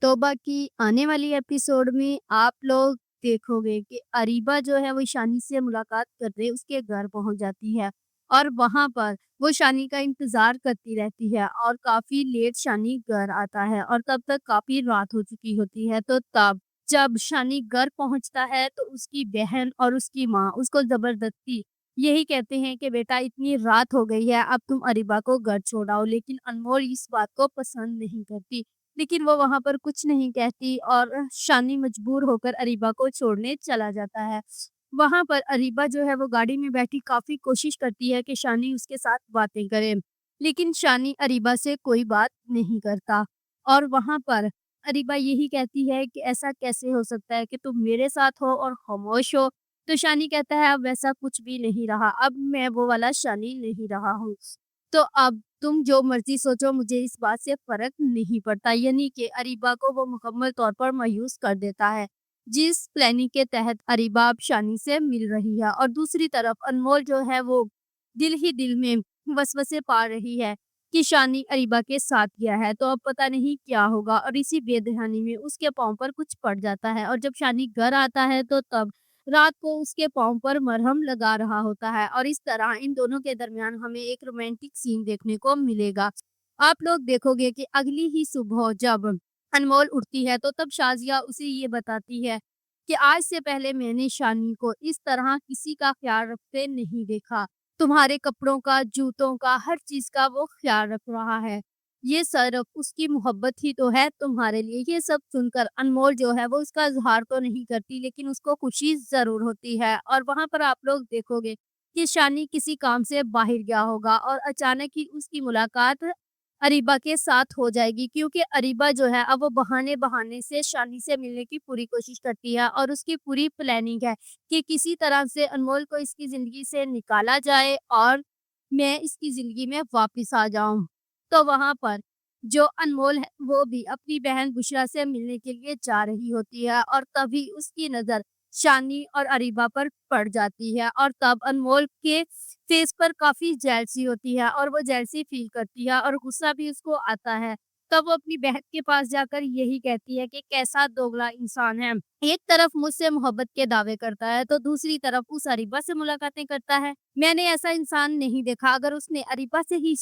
तौबा की आने वाली एपिसोड में आप लोग देखोगे कि अरीबा जो है वो शानी से मुलाकात करने उसके घर पहुंच जाती है और वहां पर वो शानी का इंतजार करती रहती है और काफी लेट शानी घर आता है और तब तक काफी रात हो चुकी होती है। तो तब जब शानी घर पहुंचता है तो उसकी बहन और उसकी माँ उसको जबरदस्ती यही कहते हैं कि बेटा इतनी रात हो गई है, अब तुम अरीबा को घर छोड़ाओ। लेकिन अनमोल इस बात को पसंद नहीं करती, लेकिन वो वहाँ पर कुछ नहीं कहती और शानी मजबूर होकर अरीबा को छोड़ने चला जाता है। वहाँ पर अरीबा जो है वो गाड़ी में बैठी काफ़ी कोशिश करती है कि शानी उसके साथ बातें करे, लेकिन शानी अरीबा से कोई बात नहीं करता। और वहाँ पर अरीबा यही कहती है कि ऐसा कैसे हो सकता है कि तुम मेरे साथ हो और खामोश हो? तो शानी कहता है अब वैसा कुछ भी नहीं रहा, अब मैं वो वाला शानी नहीं रहा हूँ। तो अब तुम जो मर्ज़ी सोचो, मुझे इस बात से फ़र्क नहीं पड़ता। यानी कि अरीबा को वो मुकम्मल तौर पर मायूस कर देता है, जिस प्लानिंग के तहत अरीबा अब शानी से मिल रही है। और दूसरी तरफ अनमोल जो है वो दिल ही दिल में वसवसे पा रही है कि शानी अरीबा के साथ गया है, तो अब पता नहीं क्या होगा। और इसी बेदहानी में उसके पाँव पर कुछ पड़ जाता है और जब शानी घर आता है तो तब रात को उसके पाँव पर मरहम लगा रहा होता है और इस तरह इन दोनों के दरमियान हमें एक रोमांटिक सीन देखने को मिलेगा। आप लोग देखोगे कि अगली ही सुबह जब अनमोल उठती है तो तब शाज़िया उसे ये बताती है कि आज से पहले मैंने शानी को इस तरह किसी का ख्याल रखते नहीं देखा। तुम्हारे कपड़ों का, जूतों का, हर चीज़ का वो ख्याल रख रहा है। ये सिर्फ उसकी मोहब्बत ही तो है तुम्हारे लिए। ये सब सुनकर अनमोल जो है वो उसका इज़हार तो नहीं करती, लेकिन उसको खुशी ज़रूर होती है। और वहाँ पर आप लोग देखोगे कि शानी किसी काम से बाहर गया होगा और अचानक ही उसकी मुलाकात अरीबा के साथ हो जाएगी, क्योंकि अरीबा जो है अब वो बहाने-बहाने से शानी से मिलने की पूरी कोशिश करती है और उसकी पूरी प्लानिंग है कि किसी तरह से अनमोल को इसकी ज़िंदगी से निकाला जाए और मैं इसकी ज़िंदगी में वापस आ जाऊँ। तो वहाँ पर जो अनमोल है वो भी अपनी बहन बुशरा से मिलने के लिए जा रही होती है और तभी उसकी नज़र शानी और अरीबा पर पड़ जाती है और तब अनमोल के फेस पर काफ़ी जेलसी होती है और वो जेलसी फ़ील करती है और गुस्सा भी उसको आता है। तब वो अपनी बहन के पास जाकर यही कहती है कि कैसा दोगला इंसान है। एक तरफ मुझसे मोहब्बत के दावे करता है तो दूसरी तरफ उस अरीबा से मुलाकातें करता है। मैंने ऐसा इंसान नहीं देखा, अगर उसने अरीबा से ही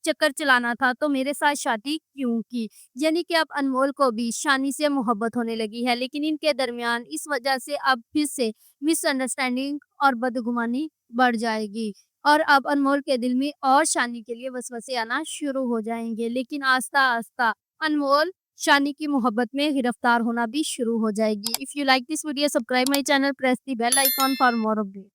चक्कर चलाना था तो मेरे साथ शादी क्यों की? यानी कि अब अनमोल को भी शानी से मोहब्बत होने लगी है, लेकिन इनके दरमियान इस वजह से अब फिर से मिसअंडरस्टैंडिंग और बदगुमानी बढ़ जाएगी और अब अनमोल के दिल में और शानी के लिए वसवसे आना शुरू हो जाएँगे। लेकिन आस्ता-आस्ता अनमोल शानी की मोहब्बत में गिरफ्तार होना भी शुरू हो जाएगी। If you like this video, subscribe my channel, press the bell icon for more update.